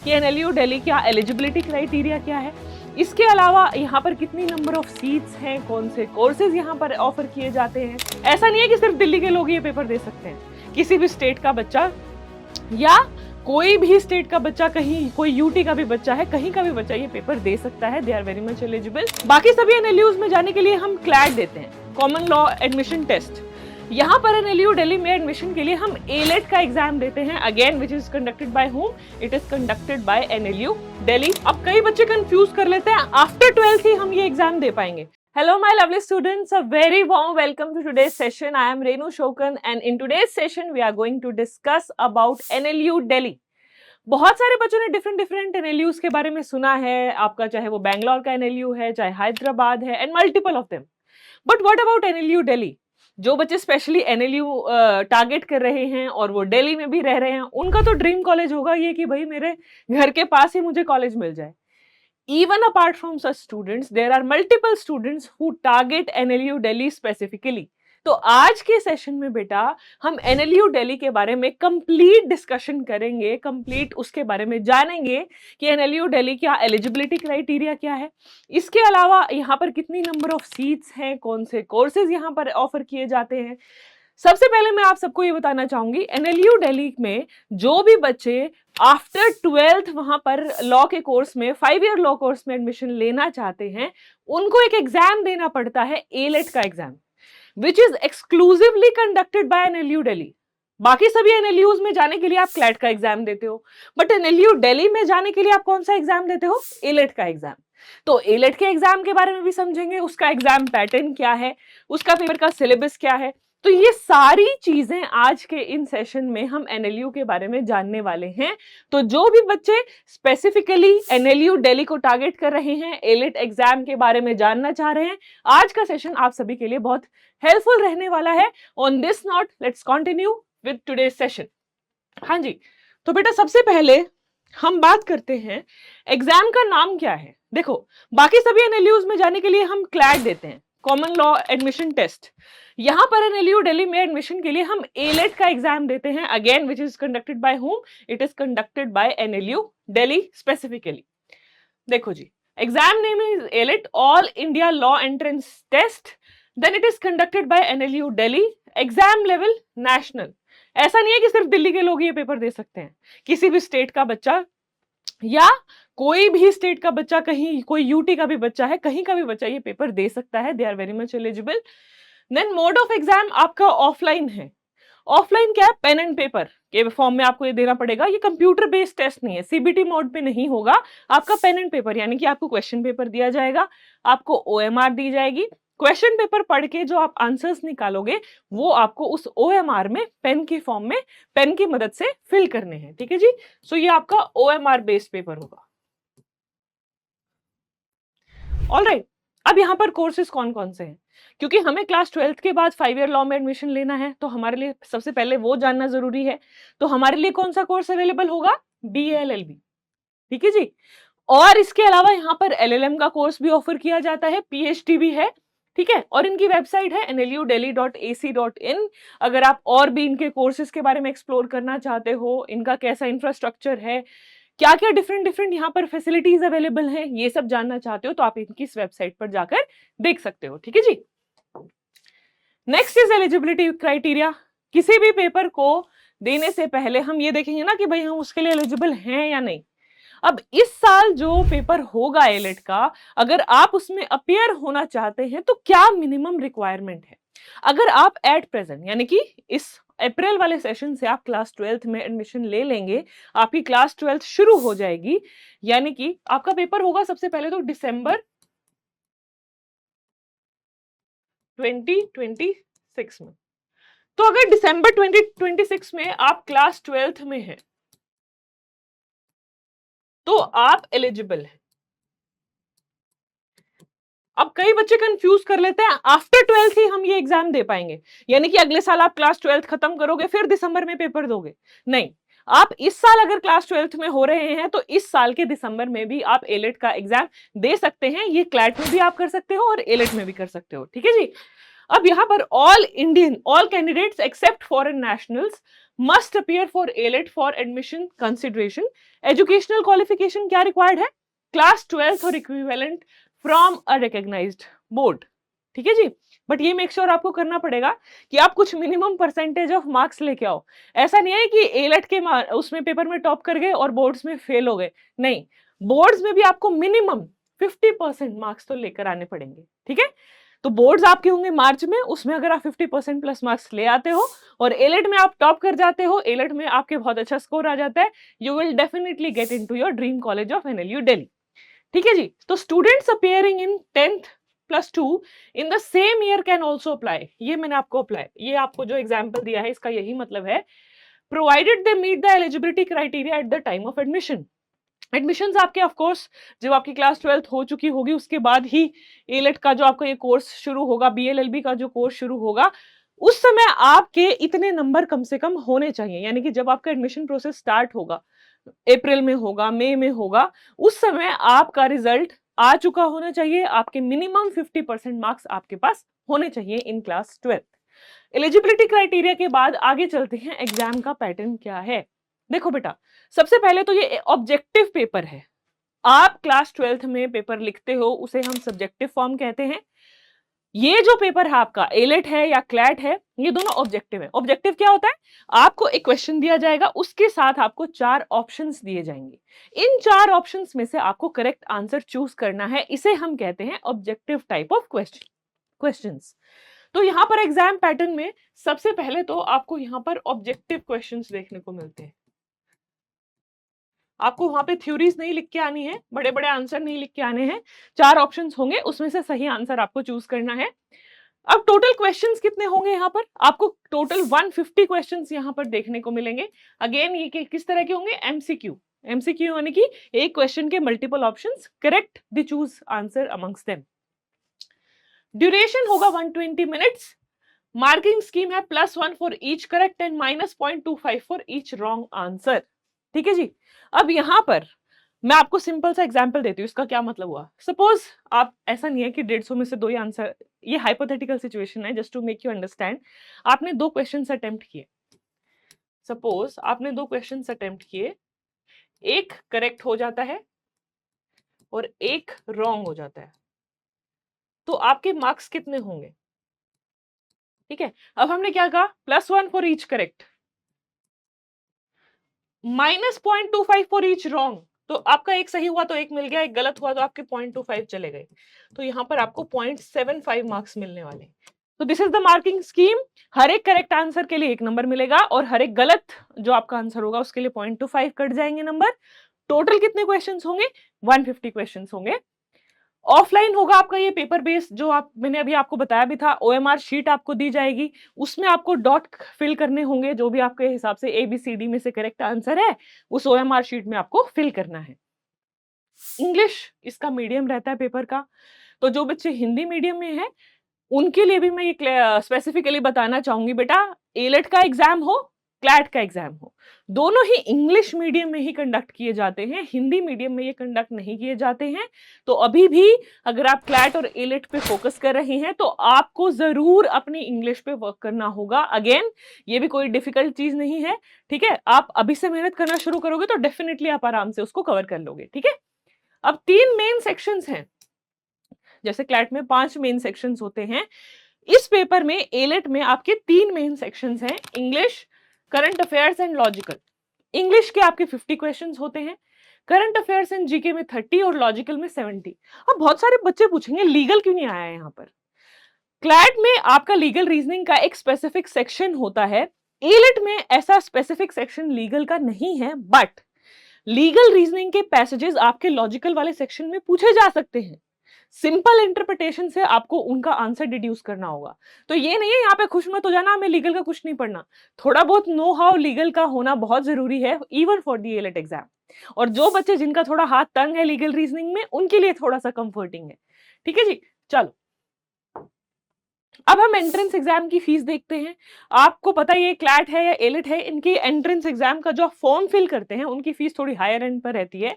कि एनएलयू दिल्ली का eligibility criteria क्या है, इसके अलावा यहाँ पर कितनी नंबर ऑफ सीट्स हैं, कौन से कोर्सेज यहाँ पर ऑफर किए जाते हैं। ऐसा नहीं है कि सिर्फ दिल्ली के लोग ये पेपर दे सकते हैं, किसी भी स्टेट का बच्चा या कोई भी स्टेट का बच्चा, कहीं कोई यूटी का भी बच्चा है, कहीं का भी बच्चा ये पेपर दे सकता है। They are very much eligible. बाकी सभी एनएलयूज में जाने के लिए हम क्लैट देते हैं, कॉमन लॉ एडमिशन टेस्ट। यहाँ पर एनएलयू दिल्ली में एडमिशन के लिए हम एलेट का एग्जाम देते हैं, again which is conducted by whom, it is conducted bye NLU Delhi. अब कई बच्चे कंफ्यूज कर लेते हैं आफ्टर 12th ही हम ये एग्जाम दे पाएंगे। Hello my lovely students, a very warm welcome to today's session. I am Renu Shokan and in today's session we are going to discuss about NLU Delhi. बहुत सारे बच्चों ने डिफरेंट NLUs के बारे में सुना है, आपका चाहे वो बैंगलोर का NLU है, चाहे हैदराबाद है, and multiple of them. But what about NLU Delhi? जो बच्चे स्पेशली NLU टारगेट कर रहे हैं और वो दिल्ली में भी रह रहे हैं, उनका तो ड्रीम कॉलेज होगा ये कि भाई मेरे घर के पास ही मुझे कॉलेज मिल जाए। Even apart from such students, there are multiple students who target NLU Delhi specifically. तो आज के सेशन में बेटा हम NLU दिल्ली के बारे में कंप्लीट डिस्कशन करेंगे, कंप्लीट उसके बारे में जानेंगे कि NLU दिल्ली का एलिजिबिलिटी क्राइटेरिया क्या है, इसके अलावा यहाँ पर कितनी नंबर ऑफ सीट्स हैं, कौन से कोर्सेज यहाँ पर ऑफर किए जाते हैं। सबसे पहले मैं आप सबको ये बताना चाहूंगी, NLU दिल्ली में जो भी बच्चे आफ्टर 12th वहां पर लॉ के कोर्स में 5 ईयर लॉ कोर्स में एडमिशन लेना चाहते हैं, उनको एक एग्जाम देना पड़ता है, एलेट का exam, which is exclusively conducted by NLU Delhi. बाकी सभी NLUs में जाने के लिए आप क्लैट का एग्जाम देते हो, बट NLU दिल्ली में जाने के लिए आप कौन सा एग्जाम देते हो? एलेट का एग्जाम। तो एलेट के एग्जाम के बारे में भी समझेंगे, उसका एग्जाम पैटर्न क्या है, उसका पेपर का सिलेबस क्या है। तो ये सारी चीजें आज के इन सेशन में हम NLU के बारे में जानने वाले हैं। तो जो भी बच्चे स्पेसिफिकली NLU दिल्ली को टारगेट कर रहे हैं, एलेट एग्जाम के बारे में जानना चाह रहे हैं, आज का सेशन आप सभी के लिए बहुत हेल्पफुल रहने वाला है। On this note let's continue with today's session. हाँ जी, तो बेटा सबसे पहले हम बात करते हैं एग्जाम का नाम क्या है। देखो, बाकी सभी NLUs में जाने के लिए हम क्लैट देते हैं, कॉमन लॉ एडमिशन टेस्ट। यहाँ पर NLU दिल्ली में एडमिशन के लिए हम एलेट का एग्जाम देते हैं, again which is conducted by whom, it is conducted by NLU Delhi specifically. देखो जी, exam name is AILET, all India law entrance test, then it is conducted by NLU Delhi, exam level national. ऐसा नहीं है कि सिर्फ दिल्ली के लोग ये पेपर दे सकते हैं, किसी भी स्टेट का बच्चा या कोई भी स्टेट का बच्चा, कहीं कोई यूटी का भी बच्चा है, कहीं का भी बच्चा ये पेपर दे सकता है। They are very much eligible. Then mode of exam आपका ऑफलाइन है। ऑफलाइन क्या है? पेन एंड पेपर के फॉर्म में आपको ये देना पड़ेगा। ये कंप्यूटर बेस्ड टेस्ट नहीं है, सीबीटी मोड पे नहीं होगा, आपका पेन एंड पेपर, यानी कि आपको क्वेश्चन पेपर दिया जाएगा, आपको OMR दी जाएगी। क्वेश्चन पेपर पढ़ के जो आप आंसर्स निकालोगे वो आपको उस OMR में पेन के फॉर्म में पेन की मदद से फिल करने हैं। ठीक है जी, सो ये आपका OMR बेस्ड पेपर होगा। ऑलराइट, अब यहाँ पर कोर्सेज कौन कौन से हैं, क्योंकि हमें क्लास 12th के बाद 5 ईयर लॉ में एडमिशन लेना है, तो हमारे लिए सबसे पहले वो जानना जरूरी है। तो हमारे लिए कौन सा कोर्स अवेलेबल होगा? BA LLB। ठीक है जी, और इसके अलावा यहाँ पर LLM का कोर्स भी ऑफर किया जाता है, PhD भी है। ठीक है, और इनकी वेबसाइट है nludelhi.ac.in। अगर आप और भी इनके कोर्सेज के बारे में एक्सप्लोर करना चाहते हो, इनका कैसा इंफ्रास्ट्रक्चर है, क्या क्या डिफरेंट यहाँ पर फैसिलिटीज अवेलेबल हैं, ये सब जानना चाहते हो तो आप इनकी इस वेबसाइट पर जाकर देख सकते हो। ठीक है जी, नेक्स्ट इज एलिजिबिलिटी क्राइटेरिया। किसी भी पेपर को देने से पहले हम ये देखेंगे ना कि भाई हम उसके लिए एलिजिबल हैं या नहीं। अब इस साल जो पेपर होगा एलेट का, अगर आप उसमें अपीयर होना चाहते हैं तो क्या मिनिमम रिक्वायरमेंट है? अगर आप एट प्रेजेंट, यानी कि इस अप्रैल वाले सेशन से आप क्लास 12th में एडमिशन ले लेंगे, आपकी क्लास 12th शुरू हो जाएगी, यानी कि आपका पेपर होगा सबसे पहले तो दिसंबर 2026 में। तो अगर दिसंबर 2026 में आप क्लास 12th में हैं तो आप एलिजिबल हैं। अब कई बच्चे कंफ्यूज कर लेते हैं आफ्टर 12th ही हम ये एग्जाम दे पाएंगे, यानी कि अगले साल आप क्लास 12th खत्म करोगे फिर दिसंबर में पेपर दोगे। नहीं, आप इस साल अगर क्लास 12th में हो रहे हैं तो इस साल के दिसंबर में भी आप एलेट का एग्जाम दे सकते हैं। ये क्लैट में भी आप कर सकते हो और एलेट में भी कर सकते हो। ठीक है जी, अब यहाँ पर all Indian, all candidates except foreign nationals must appear for AILET for admission consideration. Educational qualification क्या रिक्वायर्ड है? क्लास 12th और equivalent from a recognized board. ठीक है जी, बट ये मेक श्योर आपको करना पड़ेगा कि आप कुछ मिनिमम परसेंटेज ऑफ मार्क्स लेके आओ। ऐसा नहीं है कि एलेट के उसमें पेपर में टॉप कर गए और बोर्ड्स में फेल हो गए, नहीं, बोर्ड्स में भी आपको मिनिमम 50% मार्क्स तो लेकर आने पड़ेंगे। ठीक है, तो बोर्ड्स आपके होंगे मार्च में, उसमें अगर आप 50% प्लस मार्क्स ले आते हो और एलेट में आप टॉप कर जाते हो, एलेट में आपके बहुत अच्छा स्कोर आ जाता है, you will definitely get into your dream college of NLU Delhi. ठीक है जी, तो students appearing in 10th +2 in the same year can also apply. ये मैंने आपको अप्लाई, ये आपको जो एग्जाम्पल दिया है इसका यही मतलब है, provided they meet the eligibility criteria at the time of admission. Admissions आपके ऑफ कोर्स जब आपकी क्लास 12th हो चुकी होगी उसके बाद ही एलेट का जो आपका ये कोर्स शुरू होगा, बीएलएलबी का जो कोर्स शुरू होगा, उस समय आपके इतने नंबर कम से कम होने चाहिए। यानी कि जब आपका एडमिशन प्रोसेस स्टार्ट होगा, अप्रैल में होगा, मई में होगा, उस समय आपका रिजल्ट आ चुका होना चाहिए, आपके मिनिमम 50% मार्क्स आपके पास होने चाहिए in class 12th। Eligibility criteria के बाद आगे चलते हैं, एग्जाम का पैटर्न क्या है। देखो बेटा, सबसे पहले तो ये ऑब्जेक्टिव पेपर है। आप क्लास 12th में पेपर लिखते हो उसे हम सब्जेक्टिव फॉर्म कहते हैं। ये जो पेपर है आपका एलेट है या क्लैट है, ये दोनों ऑब्जेक्टिव है। ऑब्जेक्टिव क्या होता है? आपको एक क्वेश्चन दिया जाएगा, उसके साथ आपको 4 ऑप्शंस दिए जाएंगे। इन 4 ऑप्शंस में से आपको करेक्ट आंसर चूज करना है, इसे हम कहते हैं ऑब्जेक्टिव टाइप ऑफ क्वेश्चंस। तो यहां पर एग्जाम पैटर्न में सबसे पहले तो आपको यहां पर ऑब्जेक्टिव क्वेश्चंस देखने को मिलते हैं। आपको वहां पे थ्योरीज नहीं लिख के आनी है, बड़े बड़े आंसर नहीं लिख के आने हैं, 4 ऑप्शंस होंगे, उसमें से सही आंसर आपको चूज करना है। अब टोटल क्वेश्चंस कितने होंगे यहाँ पर? आपको टोटल 150 क्वेश्चंस यहाँ पर देखने को मिलेंगे। अगेन ये किस तरह के होंगे? एमसीक्यू। एमसीक्यू यानी कि एक क्वेश्चन के multiple options, correct the choose answer amongst them. Duration होगा 120 मिनट्स। मार्किंग स्कीम है +1 for each correct and -0.25 for each wrong answer. ठीक है जी, अब यहां पर मैं आपको सिंपल सा एग्जांपल देती हूँ, इसका क्या मतलब हुआ। सपोज आप, ऐसा नहीं है कि 150 में से 2 ही आंसर, ये हाइपोथेटिकल सिचुएशन है just to make you understand. आपने 2 क्वेश्चंस अटेम्प्ट किए, सपोज आपने 2 क्वेश्चंस अटेम्प्ट किए, एक करेक्ट हो जाता है और एक रॉन्ग हो जाता है, तो आपके मार्क्स कितने होंगे? ठीक है, अब हमने क्या कहा, +1 for each correct, -0.25 for each wrong. तो आपका एक सही हुआ तो एक मिल गया, एक गलत हुआ तो आपके 0.25 चले गए, तो यहां पर आपको 0.75 मार्क्स मिलने वाले। तो this is the marking scheme. हर एक करेक्ट आंसर के लिए 1 नंबर मिलेगा और हर एक गलत जो आपका आंसर होगा उसके लिए 0.25 कट जाएंगे नंबर। टोटल कितने क्वेश्चंस होंगे? 150 क्वेश्चंस होंगे। ऑफलाइन होगा आपका ये पेपर बेस्ड, जो आप, मैंने अभी आपको बताया भी था, ओएमआर शीट आपको दी जाएगी, उसमें आपको डॉट फिल करने होंगे, जो भी आपके हिसाब से ABCD में से करेक्ट आंसर है उस ओएमआर शीट में आपको फिल करना है। इंग्लिश इसका मीडियम रहता है पेपर का, तो जो बच्चे हिंदी मीडियम में है उनके लिए भी मैं ये स्पेसिफिकली बताना चाहूंगी, बेटा एलेट का एग्जाम हो, क्लैट का एग्जाम हो, दोनों ही इंग्लिश मीडियम में ही कंडक्ट किए जाते हैं, हिंदी मीडियम में ये कंडक्ट नहीं किए जाते हैं। तो अभी भी अगर आप क्लैट और एलेट पे फोकस कर रहे हैं तो आपको जरूर अपनी इंग्लिश पे वर्क करना होगा। अगेन ये भी कोई डिफिकल्ट चीज नहीं है, ठीक है, आप अभी से मेहनत करना शुरू करोगे तो डेफिनेटली आप आराम से उसको कवर कर लोगे। ठीक है, अब 3 मेन सेक्शंस हैं, जैसे क्लैट में 5 मेन सेक्शंस होते हैं, इस पेपर में एलेट में आपके 3 मेन सेक्शंस हैं, English, current affairs and logical. English के आपके 50 क्वेश्चंस होते हैं, करंट अफेयर्स एंड जीके में 30 और लॉजिकल में 70। अब बहुत सारे बच्चे पूछेंगे लीगल क्यों नहीं आया है यहाँ पर? क्लैट में आपका लीगल रीजनिंग का एक स्पेसिफिक सेक्शन होता है, एलेट में ऐसा स्पेसिफिक सेक्शन लीगल का नहीं है, बट लीगल रीजनिंग के पैसेजेस आपके लॉजिकल वाले सेक्शन में पूछे जा सकते हैं। सिंपल इंटरप्रिटेशन से आपको उनका आंसर डिड्यूस करना होगा। तो ये नहीं है यहाँ पे खुश मत हो जाना हमें लीगल का कुछ नहीं पढ़ना, थोड़ा बहुत नो हाउ लीगल का होना बहुत जरूरी है, even for the AILET exam. और जो बच्चे जिनका थोड़ा हाथ तंग है लीगल रीजनिंग में, उनके लिए थोड़ा सा कंफर्टिंग है। ठीक है जी, चलो अब हम एंट्रेंस एग्जाम की फीस देखते हैं। आपको पता है ये क्लैट है या एलेट है, इनकी एंट्रेंस एग्जाम का जो फॉर्म फिल करते हैं उनकी फीस थोड़ी हायर एंड पर रहती है।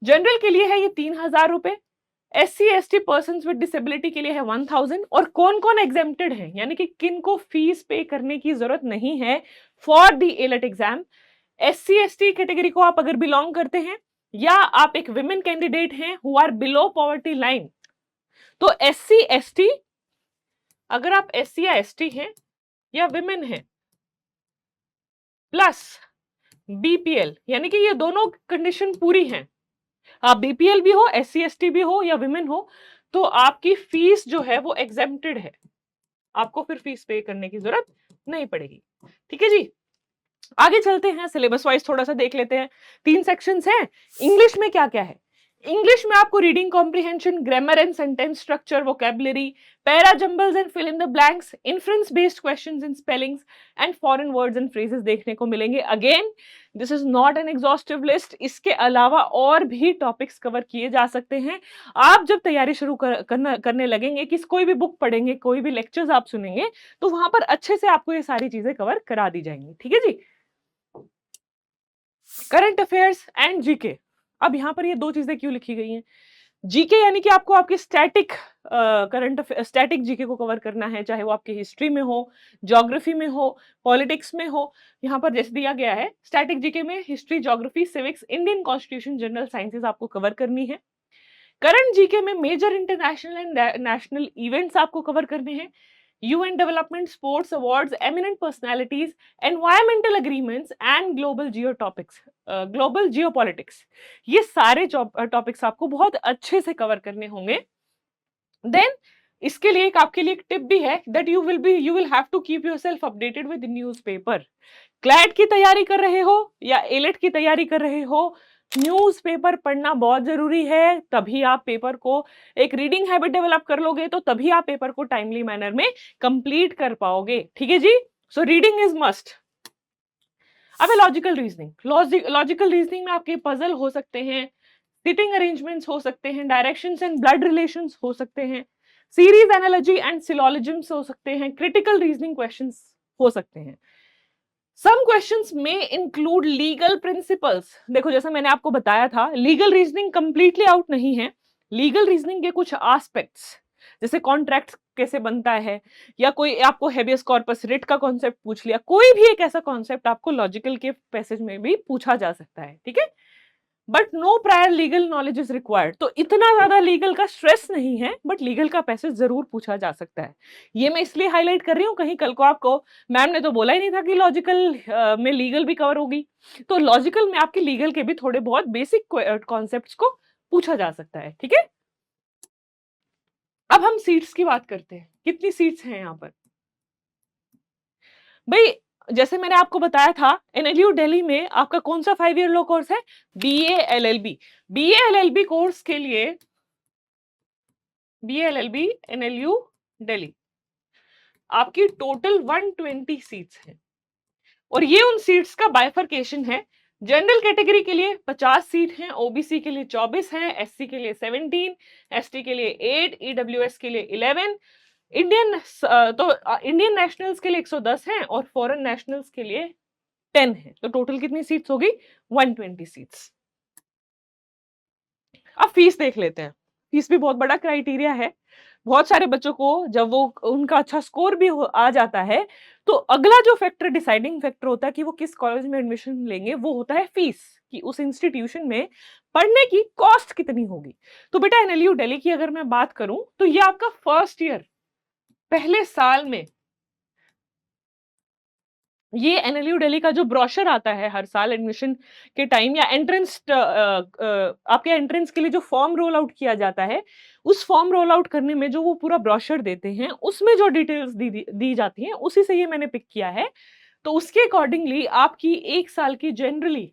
जनरल के लिए है ये 3000 रुपए, SC/ST पर्सन विद डिसेबिलिटी के लिए है 1000। और कौन कौन एग्जेम्प्टेड है, यानी कि किन को फीस पे करने की जरूरत नहीं है, for the AILET exam. SC ST category को आप अगर बिलोंग करते हैं या आप एक विमेन कैंडिडेट हैं who are below poverty line, तो SC ST, अगर आप SC या ST हैं या विमेन हैं प्लस BPL, यानी कि ये दोनों कंडीशन पूरी हैं, आप BPL भी हो, SC ST भी हो या विमेन हो, तो आपकी फीस जो है वो एग्जेम्प्टेड है, आपको फिर फीस पे करने की जरूरत नहीं पड़ेगी। ठीक है जी, आगे चलते हैं, सिलेबस वाइज थोड़ा सा देख लेते हैं। 3 सेक्शंस हैं। इंग्लिश में क्या क्या है? इंग्लिश में आपको reading comprehension, grammar and sentence structure, vocabulary, para jumbles and fill in the blanks, inference based questions in spellings and foreign words and phrases देखने को मिलेंगे। Again this is not an exhaustive list, इसके अलावा और भी topics cover किए जा सकते हैं। आप जब तैयारी शुरू करने लगेंगे, कि कोई भी बुक पढ़ेंगे, कोई भी लेक्चर्स आप सुनेंगे, तो वहां पर अच्छे से आपको ये सारी चीजें कवर करा दी जाएंगी। ठीक है जी। करंट अफेयर्स एंड जीके, अब यहां पर ये दो चीजें क्यों लिखी गई हैं? जीके यानी कि आपको आपके स्टैटिक स्टैटिक जीके को कवर करना है, चाहे वो आपकी हिस्ट्री में हो, ज्योग्राफी में हो, पॉलिटिक्स में हो। यहाँ पर जैसे दिया गया है, स्टैटिक जीके में history, geography, civics, Indian constitution, general sciences आपको कवर करनी है। करंट जीके में major international and national events आपको कवर करने हैं। UN development, sports awards, eminent personalities, environmental agreements and global geo topics, global geopolitics, ये सारे टॉपिक्स आपको बहुत अच्छे से कवर करने होंगे। देन इसके लिए आपके लिए एक टिप भी है, that you will have to keep yourself updated with newspaper. CLAT की तैयारी कर रहे हो या एलेट की तैयारी कर रहे हो, न्यूज़पेपर पढ़ना बहुत जरूरी है। तभी आप पेपर को एक रीडिंग हैबिट डेवलप कर लोगे, तो तभी आप पेपर को टाइमली मैनर में कंप्लीट कर पाओगे। ठीक है जी, सो रीडिंग इज मस्ट। अब है लॉजिकल रीजनिंग। लॉजिकल रीजनिंग में आपके पजल हो सकते हैं, सिटिंग अरेंजमेंट्स हो सकते हैं, डायरेक्शंस एंड ब्लड रिलेशंस हो सकते हैं, सीरीज एनालॉजी एंड सिलोजिज्म्स हो सकते हैं, क्रिटिकल रीजनिंग क्वेश्चंस हो सकते हैं। सम क्वेश्चंस में इंक्लूड लीगल प्रिंसिपल्स। देखो जैसा मैंने आपको बताया था, लीगल रीजनिंग कंप्लीटली आउट नहीं है। लीगल रीजनिंग के कुछ एस्पेक्ट्स, जैसे कॉन्ट्रैक्ट कैसे बनता है, या कोई आपको हेबियस कॉर्पस रिट का कॉन्सेप्ट पूछ लिया, कोई भी एक ऐसा कॉन्सेप्ट आपको लॉजिकल के पैसेज में भी पूछा जा सकता है। ठीक है, but no prior legal knowledge is required. तो इतना ज्यादा लीगल का स्ट्रेस नहीं है, बट लीगल का पैसेज जरूर पूछा जा सकता है। ये मैं इसलिए हाईलाइट कर रही हूँ, कहीं कल को आपको मैम ने तो बोला ही नहीं था कि लॉजिकल में लीगल भी कवर होगी, तो लॉजिकल में आपके लीगल के भी थोड़े बहुत बेसिक कॉन्सेप्ट्स को पूछा जा सकता है। ठीक है, अब हम सीट्स की बात करते हैं। कितनी सीट्स हैं यहाँ पर? भाई जैसे मैंने आपको बताया था, NLU दिल्ली में आपका कौन सा 5 ईयर लॉ कोर्स है? BA LLB। BA LLB course के लिए BA LLB NLU दिल्ली आपकी टोटल 120 सीट्स हैं, और ये उन सीट्स का बाइफरकेशन है। जनरल कैटेगरी के लिए 50 सीट हैं, OBC के लिए 24 हैं, SC के लिए 17, ST के लिए 8, EWS के लिए 11, इंडियन नेशनल्स के लिए 110 हैं और फॉरेन नेशनल्स के लिए 10 है। तो टोटल कितनी सीट्स होगी? 120 सीट्स। अब फीस देख लेते हैं। फीस भी बहुत बड़ा क्राइटेरिया है। बहुत सारे बच्चों को जब वो उनका अच्छा स्कोर भी आ जाता है, तो अगला जो फैक्टर, डिसाइडिंग फैक्टर होता है कि वो किस कॉलेज में एडमिशन लेंगे, वो होता है फीस, कि उस इंस्टीट्यूशन में पढ़ने की कॉस्ट कितनी होगी। तो बेटा NLU दिल्ली की अगर मैं बात करूं, तो ये आपका फर्स्ट ईयर, पहले साल में, ये NLU दिल्ली का जो ब्रोशर आता है हर साल एडमिशन के टाइम, या एंट्रेंस आपके एंट्रेंस के लिए जो फॉर्म रोल आउट किया जाता है, उस फॉर्म रोल आउट करने में जो वो पूरा ब्रोशर देते हैं, उसमें जो डिटेल्स दी जाती हैं, उसी से ये मैंने पिक किया है। तो उसके अकॉर्डिंगली आपकी एक साल की जनरली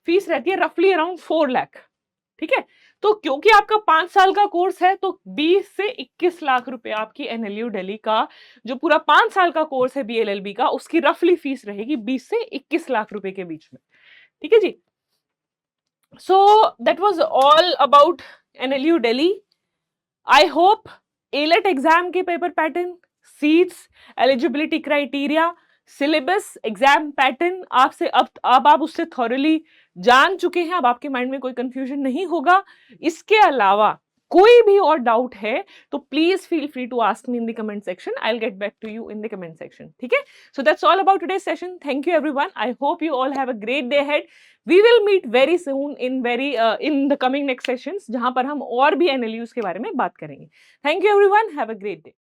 फीस रहती है रफली अराउंड 4 लाख। ठीक है, तो क्योंकि आपका 5 साल का कोर्स है, तो 20 से 21 लाख रुपए आपकी NLU दिल्ली का जो पूरा 5 साल का कोर्स है BLLB का, उसकी रफली फीस रहेगी 20 से 21 लाख रुपए के बीच में। ठीक है जी, so that was all about NLU Delhi. I hope AILET exam के paper pattern, seats, eligibility criteria, syllabus, exam pattern आपसे अब आप उससे थॉरली जान चुके हैं। अब आपके माइंड में कोई कंफ्यूजन नहीं होगा। इसके अलावा कोई भी और डाउट है तो please feel free to ask me in the comment section, I will get back to you in the comment section, ठीक है? So that's all about today's session. Thank you everyone, I hope you all have a great day ahead. We will meet very soon in the coming next sessions, जहां पर हम और भी NLUs के बारे में बात करेंगे। Thank you everyone, have a great day.